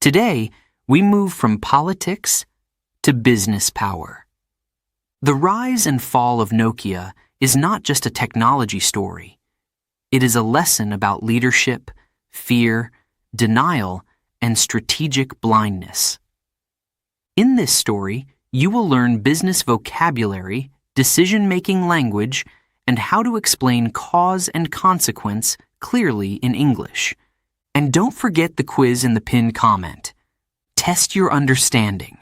Today, we move from politics to business power. The rise and fall of Nokia is not just a technology story. It is a lesson about leadership, fear, denial, and strategic blindness. In this story, you will learn business vocabulary, decision-making language, and how to explain cause and consequence clearly in English. And don't forget the quiz in the pinned comment. Test your understanding.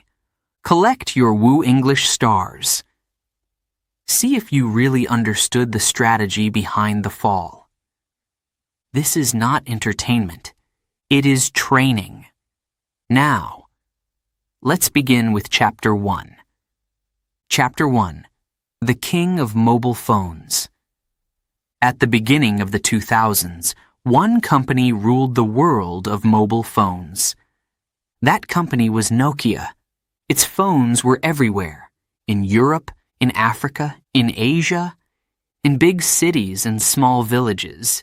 Collect your Woo English stars. See if you really understood the strategy behind the fall. This is not entertainment. It is training. Now, let's begin with Chapter 1. Chapter 1. The King of Mobile Phones. At the beginning of the 2000s, one company ruled the world of mobile phones. That company was Nokia. Its phones were everywhere, in Europe, in Africa, in Asia, in big cities and small villages.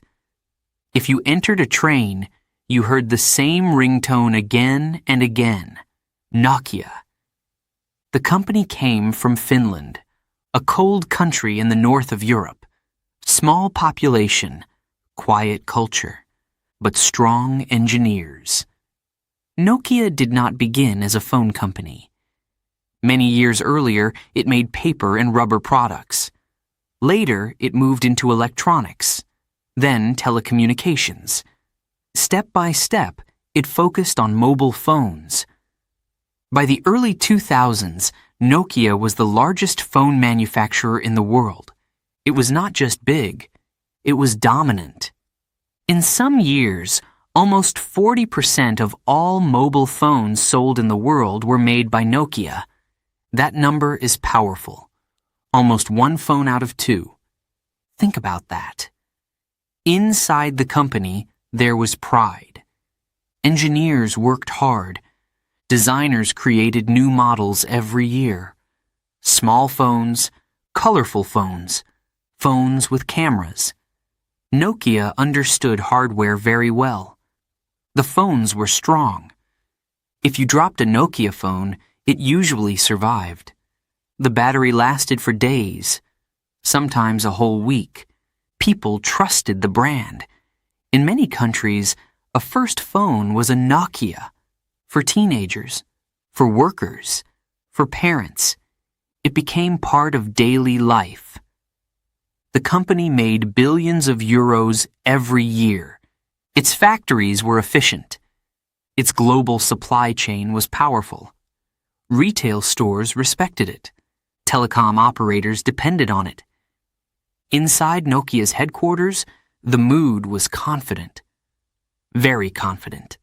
If you entered a train, you heard the same ringtone again and again, Nokia. The company came from Finland, a cold country in the north of Europe. Small population, quiet culture, but strong engineers. Nokia did not begin as a phone company. Many years earlier, it made paper and rubber products. Later, it moved into electronics, then telecommunications. Step by step, it focused on mobile phones. By the early 2000s, Nokia was the largest phone manufacturer in the world. It was not just big, it was dominant. In some years, almost 40% of all mobile phones sold in the world were made by Nokia. That number is powerful. Almost one phone out of two. Think about that. Inside the company, there was pride. Engineers worked hard. Designers created new models every year. Small phones, colorful phones, phones with cameras. Nokia understood hardware very well. The phones were strong. If you dropped a Nokia phone, it usually survived. The battery lasted for days, sometimes a whole week. People trusted the brand. In many countries, a first phone was a Nokia. For teenagers, for workers, for parents. It became part of daily life. The company made billions of euros every year. Its factories were efficient. Its global supply chain was powerful. Retail stores respected it. Telecom operators depended on it. Inside Nokia's headquarters, the mood was confident. Very confident.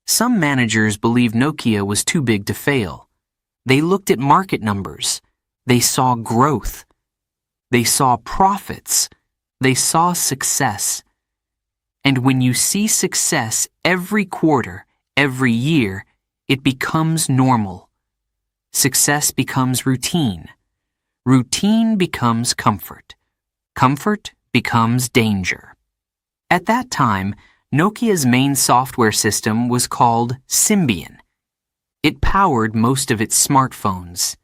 Some managers believed Nokia was too big to fail. They looked at market numbers. They saw growth. They saw profits. They saw success. And when you see success every quarter, every year, it becomes normal. Success becomes routine. Routine becomes comfort. Comfort becomes danger. At that time, Nokia's main software system was called Symbian. It powered most of its smartphones.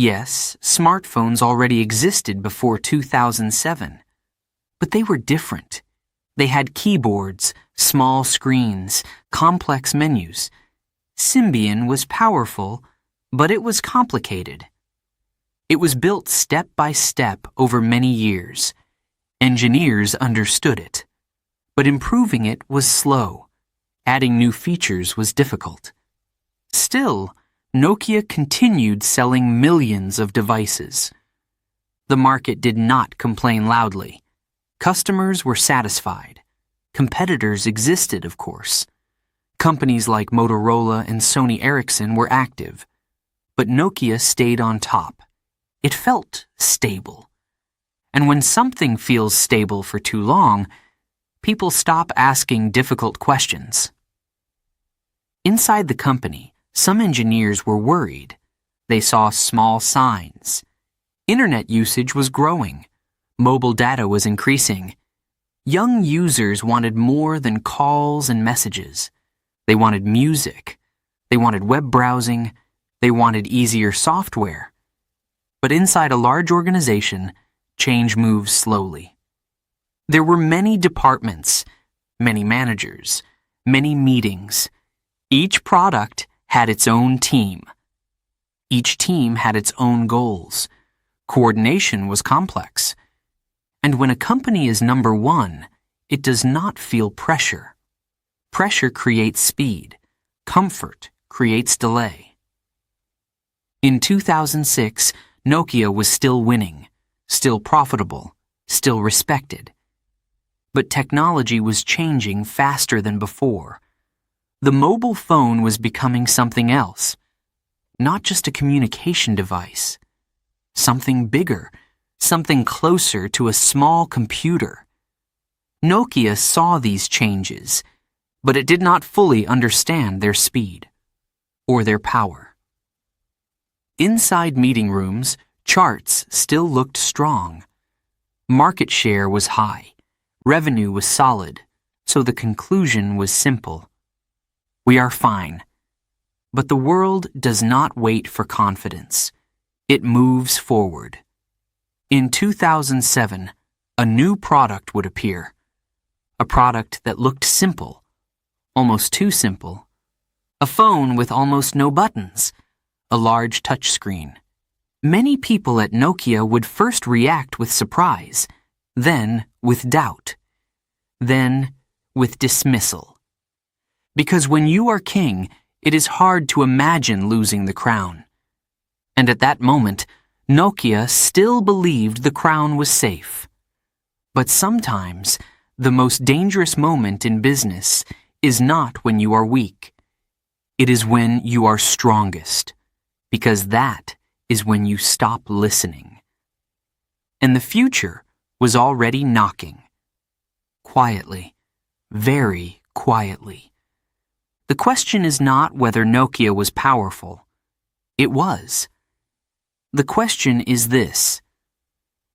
Yes, smartphones already existed before 2007. But they were different. They had keyboards, small screens, complex menus. Symbian was powerful, but it was complicated. It was built step by step over many years. Engineers understood it. But improving it was slow. Adding new features was difficult. Still, Nokia continued selling millions of devices. The market did not complain loudly. Customers were satisfied. Competitors existed, of course. Companies like Motorola and Sony Ericsson were active. But Nokia stayed on top. It felt stable. And when something feels stable for too long, people stop asking difficult questions. Inside the company, some engineers were worried. They saw small signs. Internet usage was growing. Mobile data was increasing. Young users wanted more than calls and messages. They wanted music, They wanted web browsing. They wanted easier software. But inside a large organization, change moves slowly. There were many departments, many managers, many meetings. Each product had its own team. Each team had its own goals. Coordination was complex. And when a company is number one, it does not feel pressure. Pressure creates speed. Comfort creates delay. In 2006, Nokia was still winning, still profitable, still respected. But technology was changing faster than before. The mobile phone was becoming something else, not just a communication device. Something bigger, something closer to a small computer. Nokia saw these changes, but it did not fully understand their speed or their power. Inside meeting rooms, charts still looked strong. Market share was high, revenue was solid, so the conclusion was simple. We are fine. But the world does not wait for confidence. It moves forward. In 2007, a new product would appear. A product that looked simple, almost too simple. A phone with almost no buttons. A large touchscreen. Many people at Nokia would first react with surprise, then with doubt, then with dismissal. Because when you are king, it is hard to imagine losing the crown. And at that moment, Nokia still believed the crown was safe. But sometimes, the most dangerous moment in business is not when you are weak. It is when you are strongest, because that is when you stop listening. And the future was already knocking. Quietly, very quietly. The question is not whether Nokia was powerful. It was. The question is this: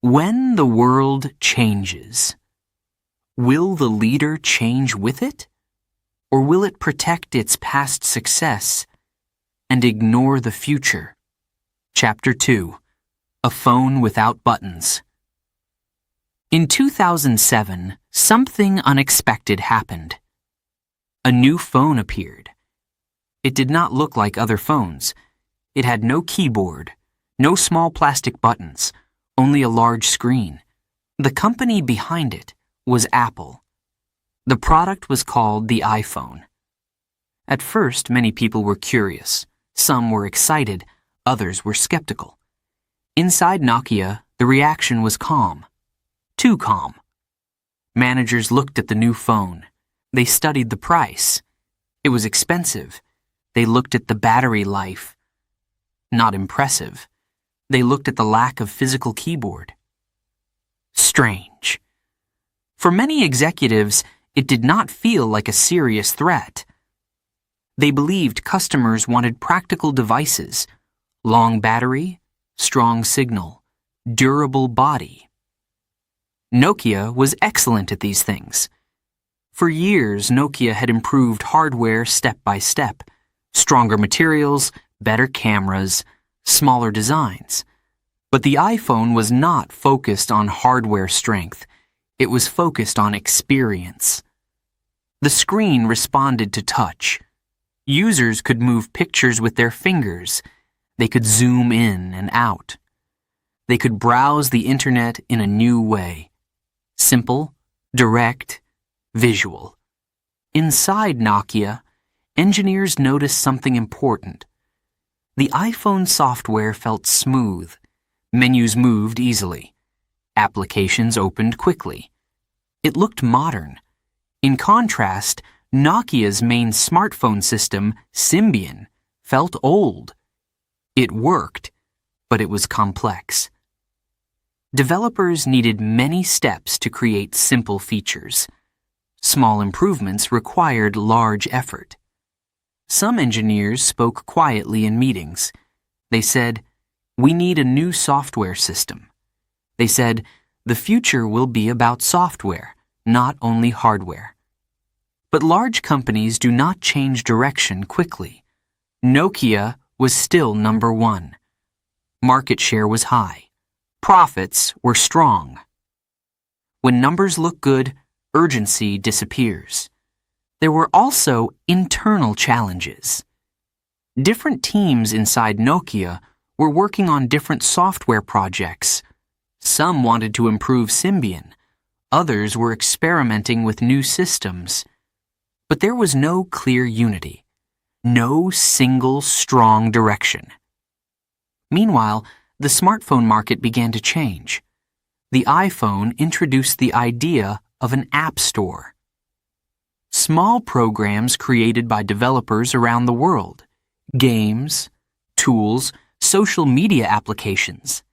when the world changes, will the leader change with it? Or will it protect its past success and ignore the future? Chapter 2: A Phone Without Buttons. In 2007, something unexpected happened. A new phone appeared. It did not look like other phones. It had no keyboard, no small plastic buttons, only a large screen. The company behind it was Apple. The product was called the iPhone. At first, many people were curious. Some were excited, others were skeptical. Inside Nokia, the reaction was calm. Too calm. Managers looked at the new phone. They studied the price. It was expensive. They looked at the battery life. Not impressive. They looked at the lack of physical keyboard. Strange. For many executives, it did not feel like a serious threat. They believed customers wanted practical devices, long battery, strong signal, durable body. Nokia was excellent at these things. For years, Nokia had improved hardware step by step, stronger materials, better cameras, smaller designs. But the iPhone was not focused on hardware strength. It was focused on experience. The screen responded to touch. Users could move pictures with their fingers. They could zoom in and out. They could browse the internet in a new way. Simple, direct, visual. Inside Nokia, engineers noticed something important. The iPhone software felt smooth. Menus moved easily. Applications opened quickly. It looked modern. In contrast, Nokia's main smartphone system, Symbian, felt old. It worked, but it was complex. Developers needed many steps to create simple features. Small improvements required large effort. Some engineers spoke quietly in meetings. They said, "We need a new software system." They said, "The future will be about software, not only hardware." But large companies do not change direction quickly. Nokia was still number one. Market share was high. Profits were strong. When numbers look good, urgency disappears. There were also internal challenges. Different teams inside Nokia were working on different software projects. Some wanted to improve Symbian. Others were experimenting with new systems. But there was no clear unity. No single strong direction. Meanwhile, the smartphone market began to change. The iPhone introduced the idea of an app store. Small programs created by developers around the world. Games, tools, social media applications.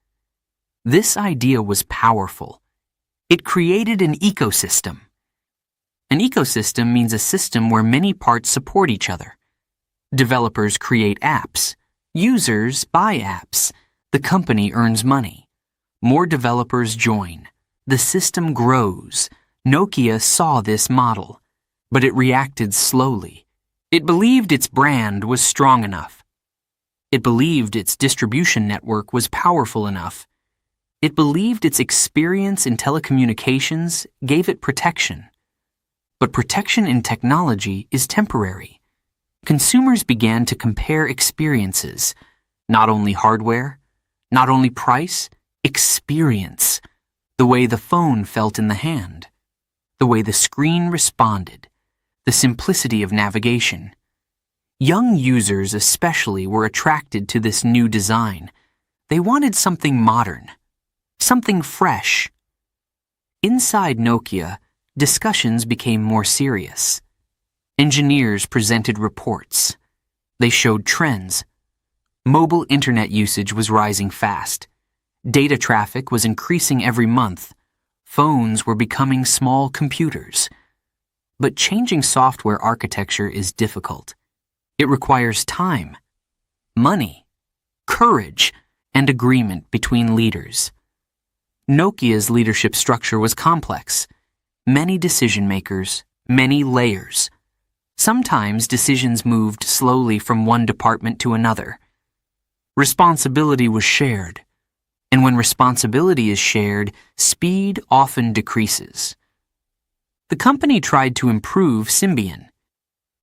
This idea was powerful. It created an ecosystem. An ecosystem means a system where many parts support each other. Developers create apps. Users buy apps. The company earns money. More developers join. The system grows. Nokia saw this model, but it reacted slowly. It believed its brand was strong enough. It believed its distribution network was powerful enough. It believed its experience in telecommunications gave it protection. But protection in technology is temporary. Consumers began to compare experiences, not only hardware, not only price, experience, the way the phone felt in the hand, the way the screen responded, the simplicity of navigation. Young users especially were attracted to this new design. They wanted something modern, something fresh. Inside Nokia, discussions became more serious. Engineers presented reports. They showed trends. Mobile internet usage was rising fast. Data traffic was increasing every month. Phones were becoming small computers. But changing software architecture is difficult. It requires time, money, courage, and agreement between leaders. Nokia's leadership structure was complex. Many decision makers, many layers. Sometimes decisions moved slowly from one department to another. Responsibility was shared. And when responsibility is shared, speed often decreases. The company tried to improve Symbian.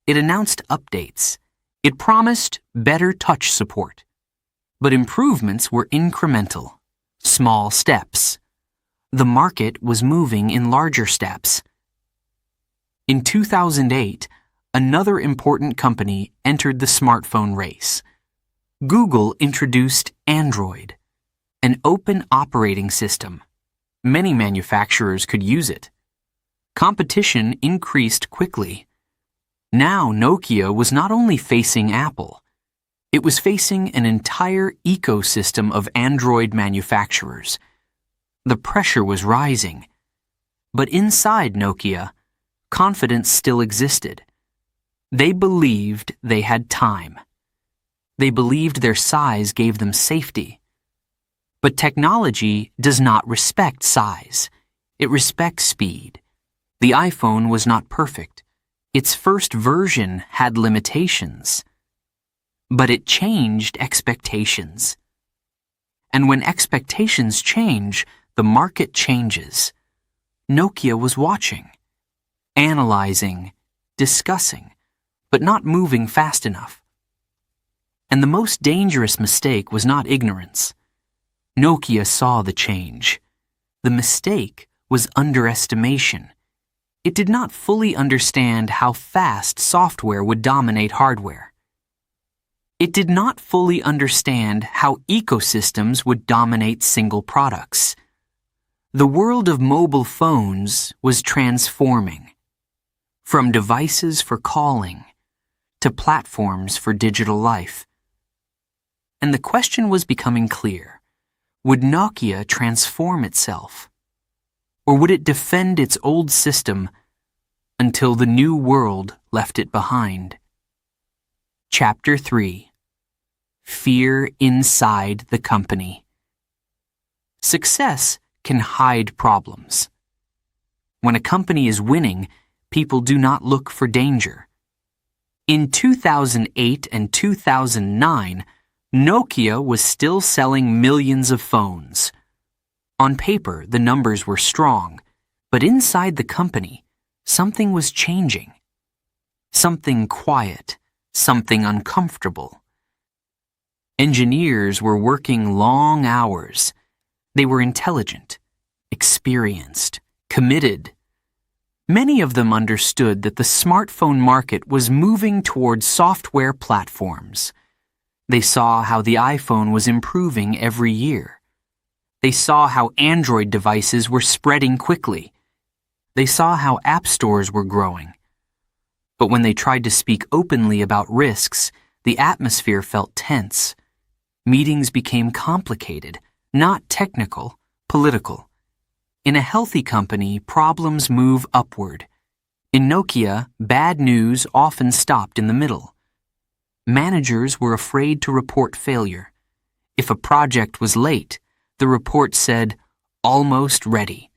It announced updates. It promised better touch support. But improvements were incremental, small steps. The market was moving in larger steps. In 2008, another important company entered the smartphone race. Google introduced Android, an open operating system. Many manufacturers could use it. Competition increased quickly. Now Nokia was not only facing Apple, it was facing an entire ecosystem of Android manufacturers. The pressure was rising. But inside Nokia, confidence still existed. They believed they had time. They believed their size gave them safety. But technology does not respect size. It respects speed. The iPhone was not perfect. Its first version had limitations. But it changed expectations. And when expectations change, the market changes. Nokia was watching, analyzing, discussing, but not moving fast enough. And the most dangerous mistake was not ignorance. Nokia saw the change. The mistake was underestimation. It did not fully understand how fast software would dominate hardware. It did not fully understand how ecosystems would dominate single products. The world of mobile phones was transforming. From devices for calling to platforms for digital life. And the question was becoming clear. Would Nokia transform itself? Or would it defend its old system until the new world left it behind? Chapter 3. Fear inside the company. Success can hide problems. When a company is winning, people do not look for danger. In 2008 and 2009, Nokia was still selling millions of phones. On paper, the numbers were strong, but inside the company, something was changing. Something quiet, something uncomfortable. Engineers were working long hours. They were intelligent, experienced, committed. Many of them understood that the smartphone market was moving towards software platforms. They saw how the iPhone was improving every year. They saw how Android devices were spreading quickly. They saw how app stores were growing. But when they tried to speak openly about risks, the atmosphere felt tense. Meetings became complicated, not technical, political. In a healthy company, problems move upward. In Nokia, bad news often stopped in the middle. Managers were afraid to report failure. If a project was late, the report said, "almost ready."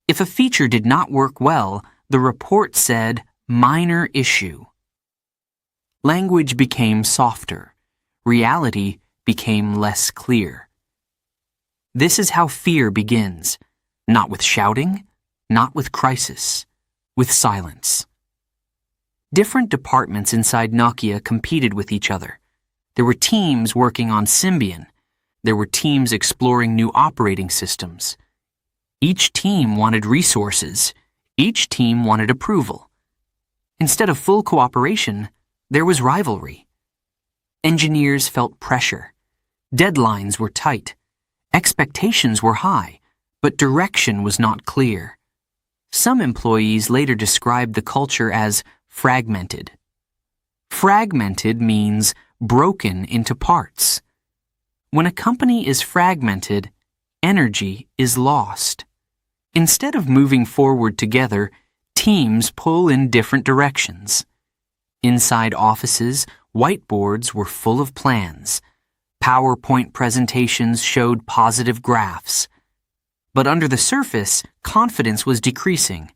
If a feature did not work well, the report said, "minor issue." Language became softer. Reality became less clear. This is how fear begins. Not with shouting, not with crisis, with silence. Different departments inside Nokia competed with each other. There were teams working on Symbian. There were teams exploring new operating systems. Each team wanted resources. Each team wanted approval. Instead of full cooperation, there was rivalry. Engineers felt pressure. Deadlines were tight. Expectations were high, but direction was not clear. Some employees later described the culture as fragmented. Fragmented means broken into parts. When a company is fragmented, energy is lost. Instead of moving forward together, teams pull in different directions. Inside offices, whiteboards were full of plans. PowerPoint presentations showed positive graphs. But under the surface, confidence was decreasing.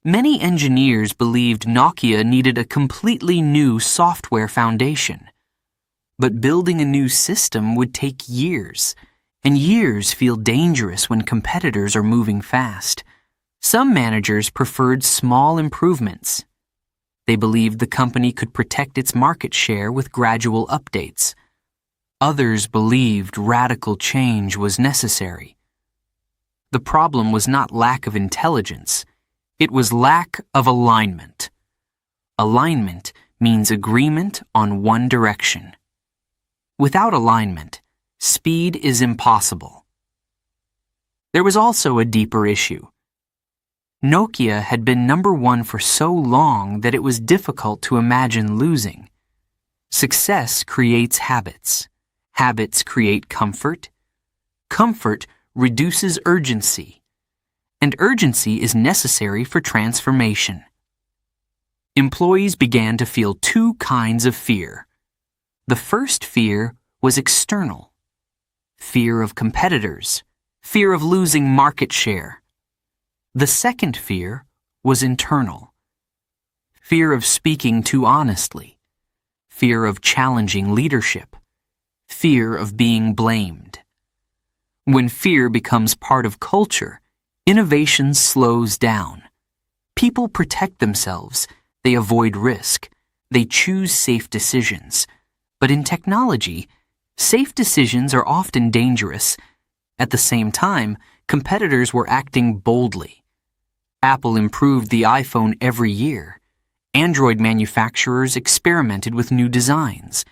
Many engineers believed Nokia needed a completely new software foundation. But building a new system would take years, and years feel dangerous when competitors are moving fast. Some managers preferred small improvements. They believed the company could protect its market share with gradual updates. Others believed radical change was necessary. The problem was not lack of intelligence. It was lack of alignment. Alignment means agreement on one direction. Without alignment, speed is impossible. There was also a deeper issue. Nokia had been number one for so long that it was difficult to imagine losing. Success creates habits. Habits create comfort. Comfort reduces urgency. And urgency is necessary for transformation. Employees began to feel two kinds of fear. The first fear was external. Fear of competitors. Fear of losing market share. The second fear was internal. Fear of speaking too honestly. Fear of challenging leadership. Fear of being blamed. When fear becomes part of culture, innovation slows down. People protect themselves. They avoid risk. They choose safe decisions. But in technology, safe decisions are often dangerous. At the same time, competitors were acting boldly. Apple improved the iPhone every year. Android manufacturers experimented with new designs.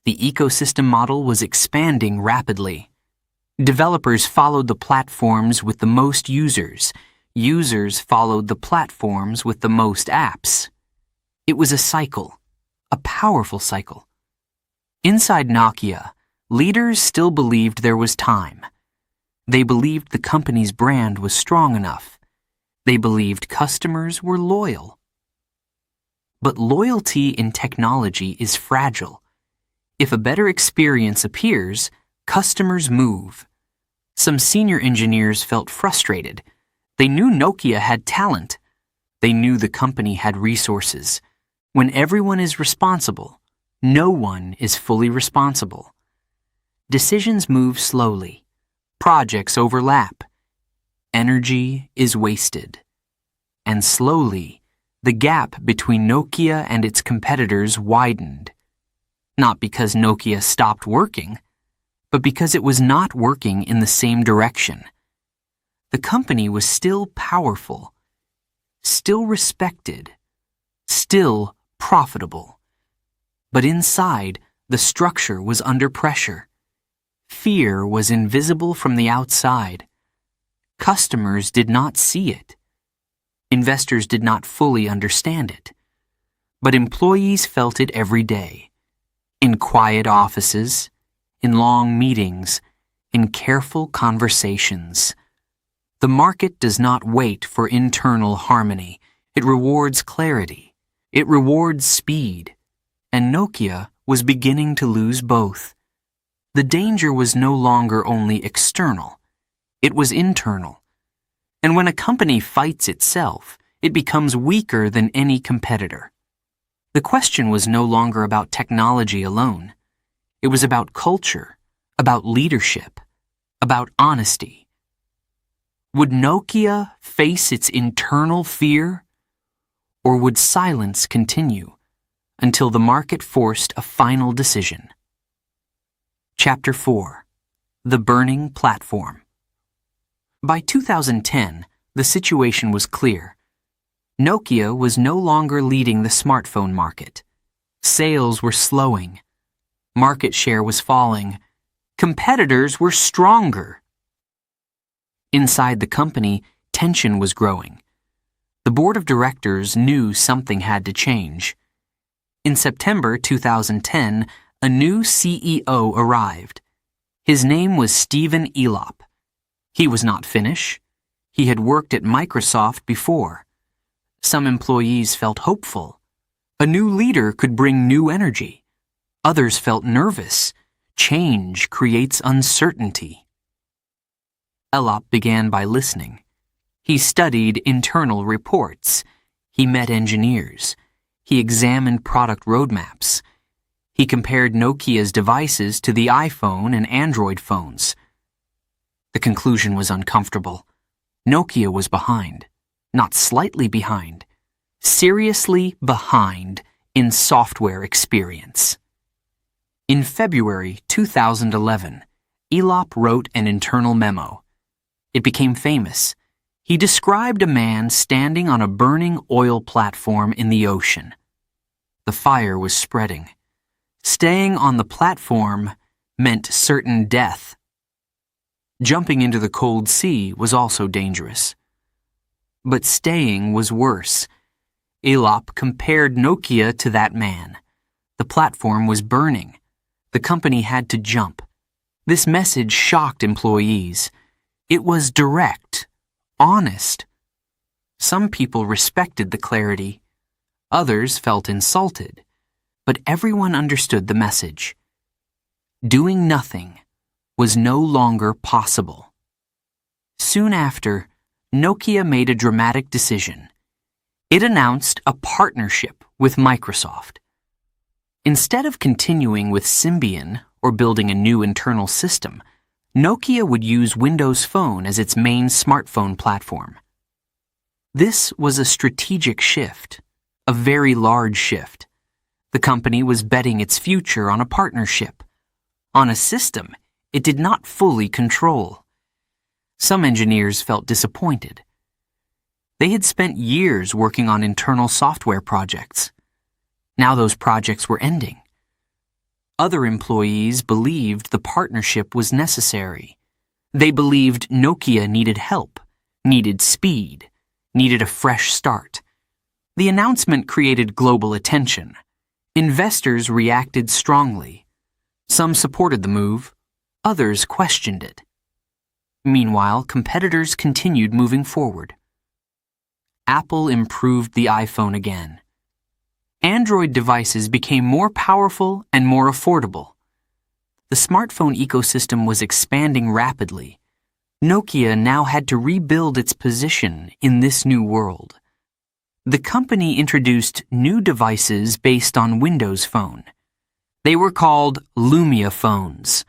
The ecosystem model was expanding rapidly. Developers followed the platforms with the most users. Users followed the platforms with the most apps. It was a cycle, a powerful cycle. Inside Nokia, leaders still believed there was time. They believed the company's brand was strong enough. They believed customers were loyal. But loyalty in technology is fragile. If a better experience appears, customers move. Some senior engineers felt frustrated. They knew Nokia had talent. They knew the company had resources. When everyone is responsible, no one is fully responsible. Decisions move slowly. Projects overlap. Energy is wasted. And slowly, the gap between Nokia and its competitors widened. Not because Nokia stopped working, but because it was not working in the same direction. The company was still powerful, still respected, still profitable. But inside, the structure was under pressure. Fear was invisible from the outside. Customers did not see it. Investors did not fully understand it. But employees felt it every day. In quiet offices, in long meetings, in careful conversations. The market does not wait for internal harmony. It rewards clarity. It rewards speed. And Nokia was beginning to lose both. The danger was no longer only external. It was internal. And when a company fights itself, it becomes weaker than any competitor. The question was no longer about technology alone. It was about culture, about leadership, about honesty. Would Nokia face its internal fear? Or would silence continue until the market forced a final decision? Chapter 4. The Burning Platform. By 2010, the situation was clear. Nokia was no longer leading the smartphone market. Sales were slowing. Market share was falling. Competitors were stronger. Inside the company, tension was growing. The board of directors knew something had to change. In September 2010, a new CEO arrived. His name was Stephen Elop. He was not Finnish. He had worked at Microsoft before. Some employees felt hopeful. A new leader could bring new energy. Others felt nervous. Change creates uncertainty. Elop began by listening. He studied internal reports. He met engineers. He examined product roadmaps. He compared Nokia's devices to the iPhone and Android phones. The conclusion was uncomfortable. Nokia was behind, not slightly behind, seriously behind in software experience. In February 2011, Elop wrote an internal memo. It became famous. He described a man standing on a burning oil platform in the ocean. The fire was spreading. Staying on the platform meant certain death. Jumping into the cold sea was also dangerous. But staying was worse. Elop compared Nokia to that man. The platform was burning. The company had to jump. This message shocked employees. It was direct, honest. Some people respected the clarity. Others felt insulted. But everyone understood the message. Doing nothing was no longer possible. Soon after, Nokia made a dramatic decision. It announced a partnership with Microsoft. Instead of continuing with Symbian or building a new internal system, Nokia would use Windows Phone as its main smartphone platform. This was a strategic shift, a very large shift. The company was betting its future on a partnership, on a system it did not fully control. Some engineers felt disappointed. They had spent years working on internal software projects. Now those projects were ending. Other employees believed the partnership was necessary. They believed Nokia needed help, needed speed, needed a fresh start. The announcement created global attention. Investors reacted strongly. Some supported the move, others questioned it. Meanwhile, competitors continued moving forward. Apple improved the iPhone again. Android devices became more powerful and more affordable. The smartphone ecosystem was expanding rapidly. Nokia now had to rebuild its position in this new world. the company introduced new devices based on Windows Phone. They were called Lumia phones.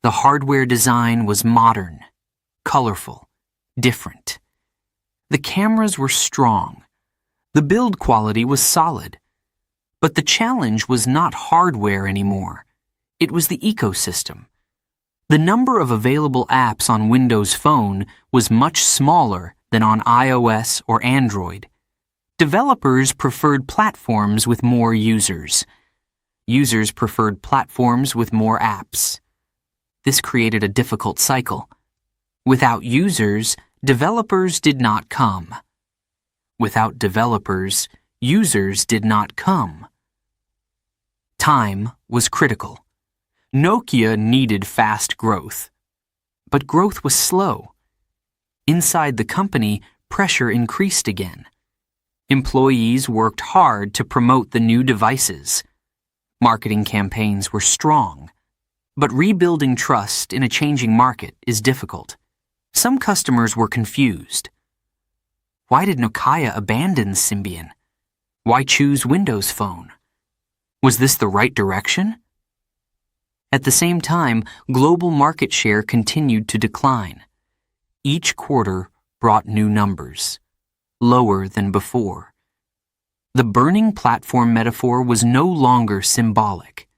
The hardware design was modern, colorful, different. The cameras were strong. The build quality was solid. But the challenge was not hardware anymore. It was the ecosystem. The number of available apps on Windows Phone was much smaller than on iOS or Android. Developers preferred platforms with more users. Users preferred platforms with more apps. This created a difficult cycle. Without users, developers did not come. Without developers, users did not come. Time was critical. Nokia needed fast growth. But growth was slow. Inside the company, pressure increased again. Employees worked hard to promote the new devices. Marketing campaigns were strong. But rebuilding trust in a changing market is difficult. Some customers were confused. Why did Nokia abandon Symbian? Why choose Windows Phone? Was this the right direction? At the same time, global market share continued to decline. Each quarter brought new numbers, lower than before. The burning platform metaphor was no longer symbolic.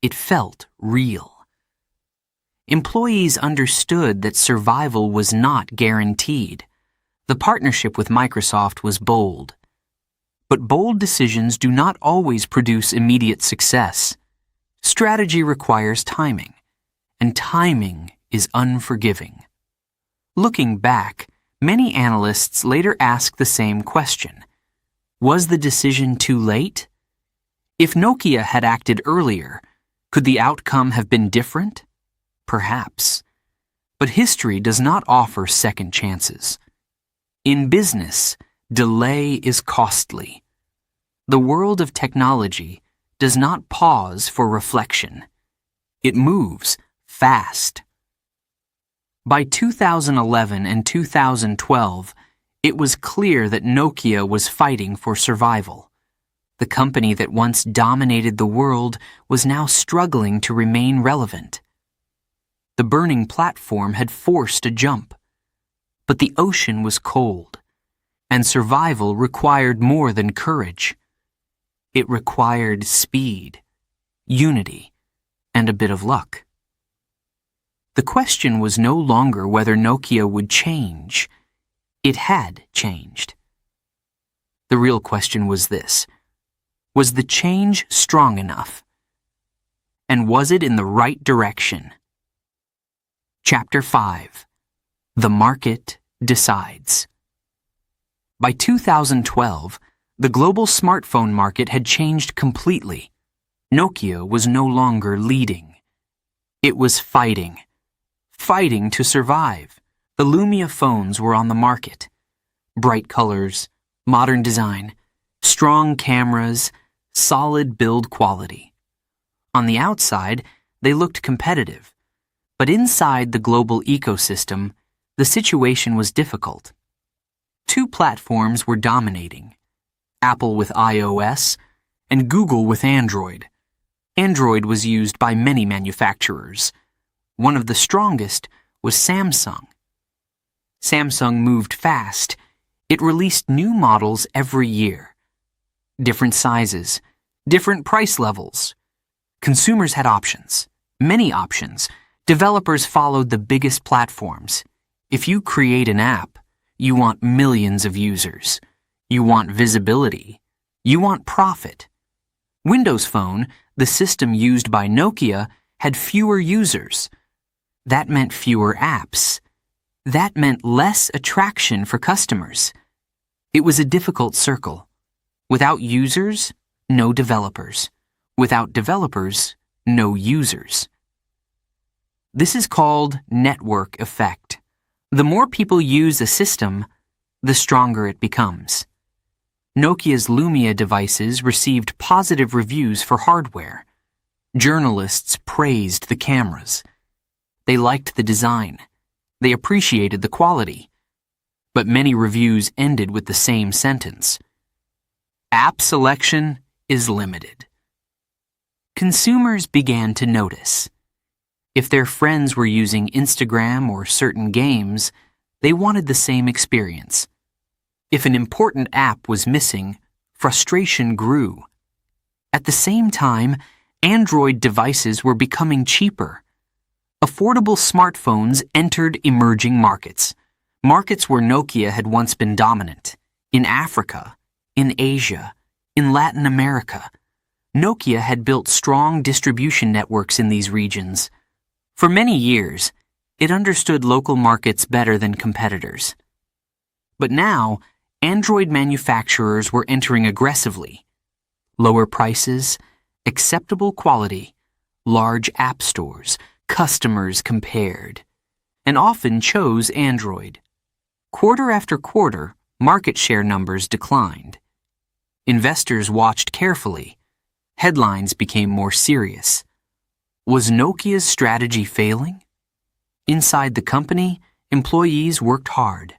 It felt real. Employees understood that survival was not guaranteed. The partnership with Microsoft was bold. But bold decisions do not always produce immediate success. Strategy requires timing, and timing is unforgiving. Looking back, many analysts later ask the same question. Was the decision too late? If Nokia had acted earlier, could the outcome have been different? Perhaps. But history does not offer second chances. In business, delay is costly. The world of technology does not pause for reflection. It moves fast. By 2011 and 2012, it was clear that Nokia was fighting for survival. The company that once dominated the world was now struggling to remain relevant. The burning platform had forced a jump. But the ocean was cold, and survival required more than courage. It required speed, unity, and a bit of luck. The question was no longer whether Nokia would change. It had changed. The real question was this: was the change strong enough? And was it in the right direction? Chapter 5. The Market Decides. By 2012, the global smartphone market had changed completely. Nokia was no longer leading. It was fighting to survive. The Lumia phones were on the market. Bright colors, modern design, strong cameras, solid build quality. On the outside, they looked competitive. But inside the global ecosystem, the situation was difficult. Two platforms were dominating: Apple with iOS and Google with Android. Android was used by many manufacturers. One of the strongest was Samsung. Samsung moved fast. It released new models every year. Different sizes, different price levels. Consumers had options, many options. Developers followed the biggest platforms. If you create an app, you want millions of users. You want visibility. You want profit. Windows Phone, the system used by Nokia, had fewer users. That meant fewer apps. That meant less attraction for customers. It was a difficult circle. Without users, no developers. Without developers, no users. This is called network effect. The more people use a system, the stronger it becomes. Nokia's Lumia devices received positive reviews for hardware. Journalists praised the cameras. They liked the design. They appreciated the quality. But many reviews ended with the same sentence: App selection is limited. Consumers began to notice. If their friends were using Instagram or certain games, they wanted the same experience. If an important app was missing, frustration grew. At the same time, Android devices were becoming cheaper. Affordable smartphones entered emerging markets where Nokia had once been dominant. In Africa, in Asia, in Latin America, Nokia had built strong distribution networks in these regions. For many years, it understood local markets better than competitors. But now, Android manufacturers were entering aggressively. Lower prices, acceptable quality, large app stores, customers compared, and often chose Android. Quarter after quarter, market share numbers declined. Investors watched carefully. Headlines became more serious. Was Nokia's strategy failing? Inside the company, employees worked hard.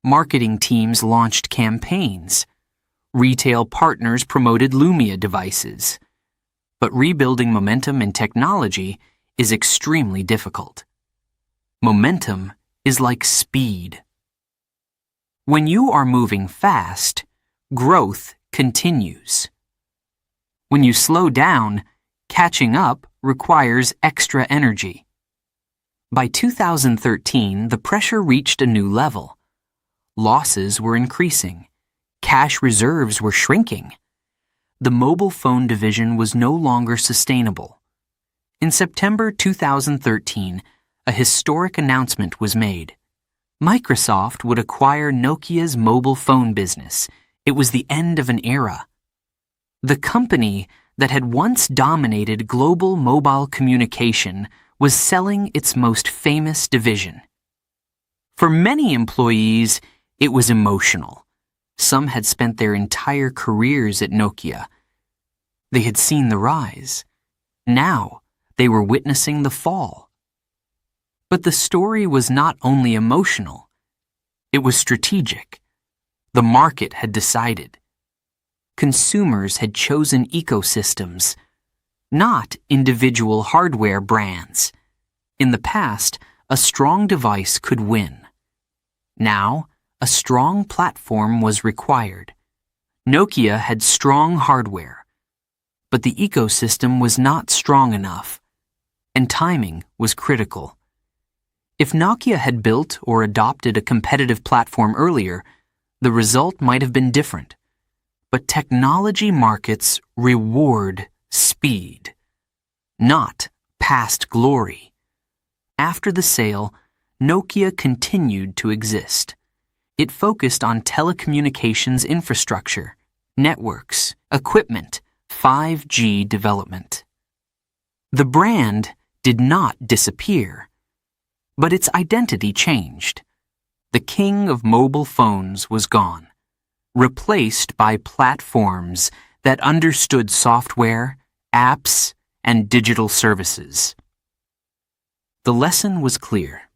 Marketing teams launched campaigns. Retail partners promoted Lumia devices. But rebuilding momentum in technology is extremely difficult. Momentum is like speed. When you are moving fast, growth continues. When you slow down, catching up requires extra energy. By 2013, the pressure reached a new level. Losses were increasing. Cash reserves were shrinking. The mobile phone division was no longer sustainable. In September 2013, a historic announcement was made. Microsoft would acquire Nokia's mobile phone business. It was the end of an era. The company that had once dominated global mobile communication was selling its most famous division. For many employees, it was emotional. Some had spent their entire careers at Nokia. They had seen the rise. Now, they were witnessing the fall. But the story was not only emotional. It was strategic. The market had decided. Consumers had chosen ecosystems, not individual hardware brands. In the past, a strong device could win. Now, a strong platform was required. Nokia had strong hardware, but the ecosystem was not strong enough, and timing was critical. If Nokia had built or adopted a competitive platform earlier, the result might have been different. But technology markets reward speed, not past glory. After the sale, Nokia continued to exist. It focused on telecommunications infrastructure, networks, equipment, 5G development. The brand did not disappear, but its identity changed. The king of mobile phones was gone, replaced by platforms that understood software, apps, and digital services. The lesson was clear.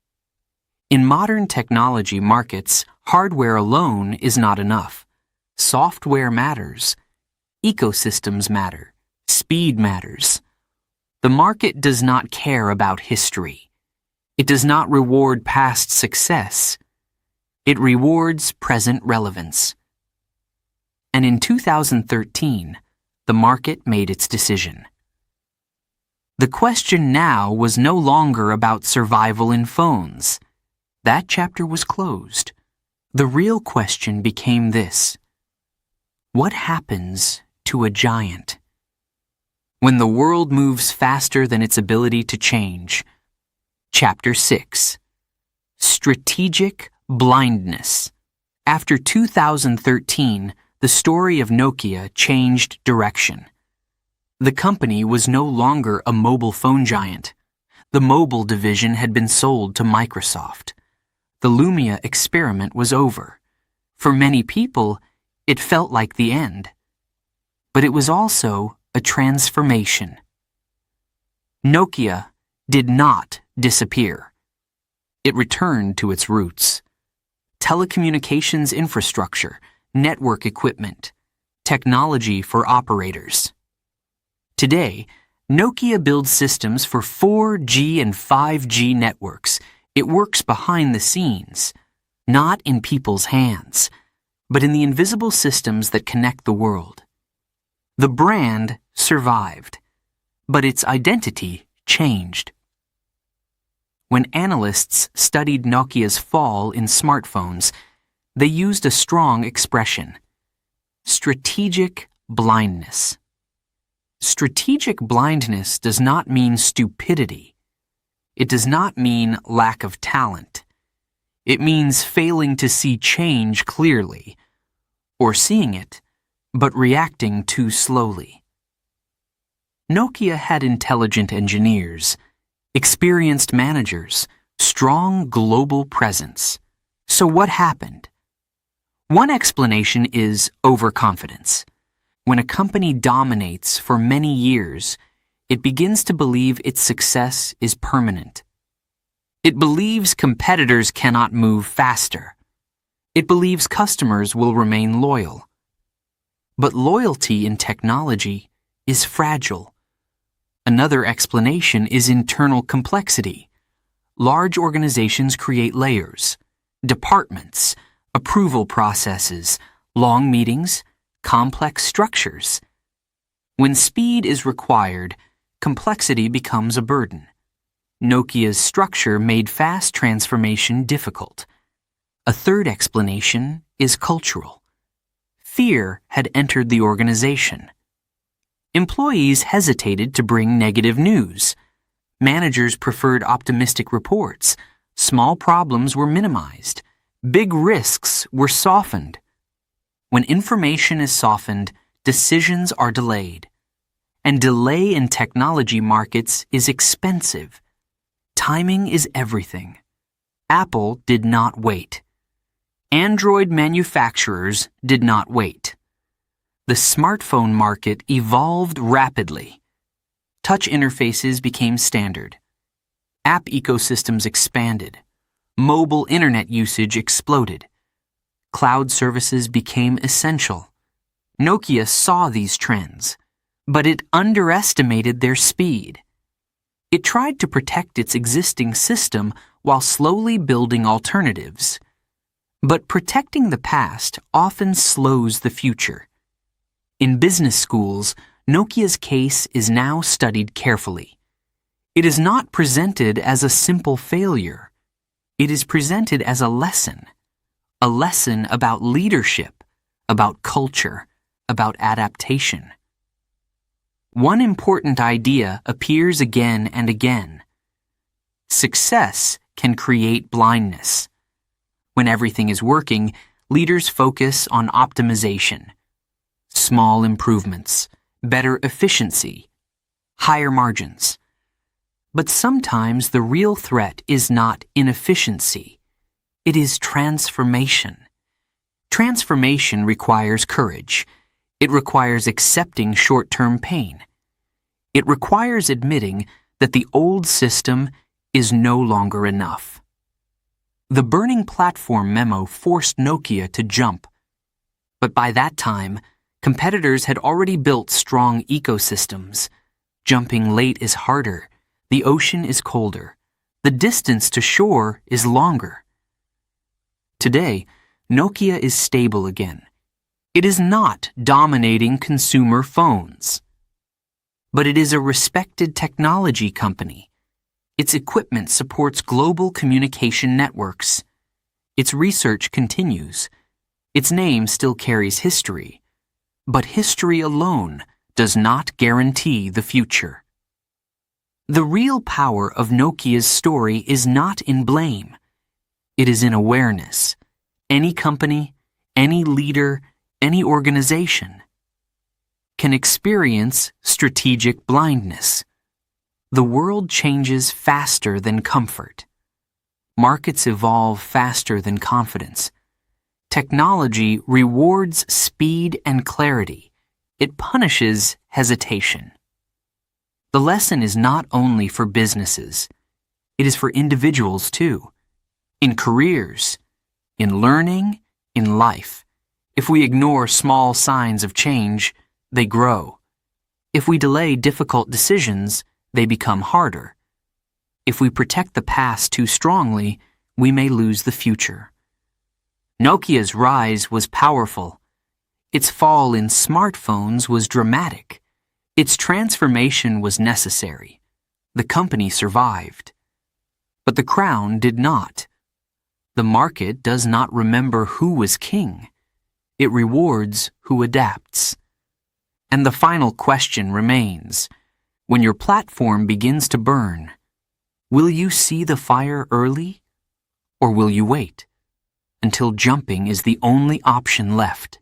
In modern technology markets, hardware alone is not enough. Software matters. Ecosystems matter. Speed matters. The market does not care about history. It does not reward past success. It rewards present relevance. And in 2013, the market made its decision. The question now was no longer about survival in phones. That chapter was closed. The real question became this: what happens to a giant? When the world moves faster than its ability to change. Chapter 6. Strategic blindness. After 2013, the story of Nokia changed direction. The company was no longer a mobile phone giant. The mobile division had been sold to Microsoft. The Lumia experiment was over. For many people, it felt like the end. But it was also a transformation. Nokia did not disappear. It returned to its roots. Telecommunications infrastructure, network equipment, technology for operators. Today, Nokia builds systems for 4G and 5G networks. It works behind the scenes, not in people's hands, but in the invisible systems that connect the world. The brand survived, but its identity changed. When analysts studied Nokia's fall in smartphones, they used a strong expression: strategic blindness. Strategic blindness does not mean stupidity. It does not mean lack of talent. It means failing to see change clearly, or seeing it, but reacting too slowly. Nokia had intelligent engineers, experienced managers, strong global presence. So what happened? One explanation is overconfidence. When a company dominates for many years, it begins to believe its success is permanent. It believes competitors cannot move faster. It believes customers will remain loyal. But loyalty in technology is fragile. Another explanation is internal complexity. Large organizations create layers, departments, approval processes, long meetings, complex structures. When speed is required, complexity becomes a burden. Nokia's structure made fast transformation difficult. A third explanation is cultural. Fear had entered the organization. Employees hesitated to bring negative news. Managers preferred optimistic reports. Small problems were minimized. Big risks were softened. When information is softened, decisions are delayed. And delay in technology markets is expensive. Timing is everything. Apple did not wait. Android manufacturers did not wait. The smartphone market evolved rapidly. Touch interfaces became standard. App ecosystems expanded. Mobile internet usage exploded. Cloud services became essential. Nokia saw these trends, but it underestimated their speed. It tried to protect its existing system while slowly building alternatives. But protecting the past often slows the future. In business schools, Nokia's case is now studied carefully. It is not presented as a simple failure. It is presented as a lesson about leadership, about culture, about adaptation. One important idea appears again and again. Success can create blindness. When everything is working, leaders focus on optimization. Small improvements, better efficiency, higher margins. But sometimes the real threat is not inefficiency. It is transformation. Transformation requires courage. It requires accepting short-term pain. It requires admitting that the old system is no longer enough. The burning platform memo forced Nokia to jump. But by that time, competitors had already built strong ecosystems. Jumping late is harder. The ocean is colder. The distance to shore is longer. Today, Nokia is stable again. It is not dominating consumer phones. But it is a respected technology company. Its equipment supports global communication networks. Its research continues. Its name still carries history. But history alone does not guarantee the future. The real power of Nokia's story is not in blame. It is in awareness. Any company, any leader, any organization can experience strategic blindness. The world changes faster than comfort. Markets evolve faster than confidence. Technology rewards speed and clarity. It punishes hesitation. The lesson is not only for businesses. It is for individuals too. In careers, in learning, in life. If we ignore small signs of change, they grow. If we delay difficult decisions, they become harder. If we protect the past too strongly, we may lose the future. Nokia's rise was powerful. Its fall in smartphones was dramatic. Its transformation was necessary. The company survived. But the crown did not. The market does not remember who was king. It rewards who adapts. And the final question remains, when your platform begins to burn, will you see the fire early, or will you wait until jumping is the only option left?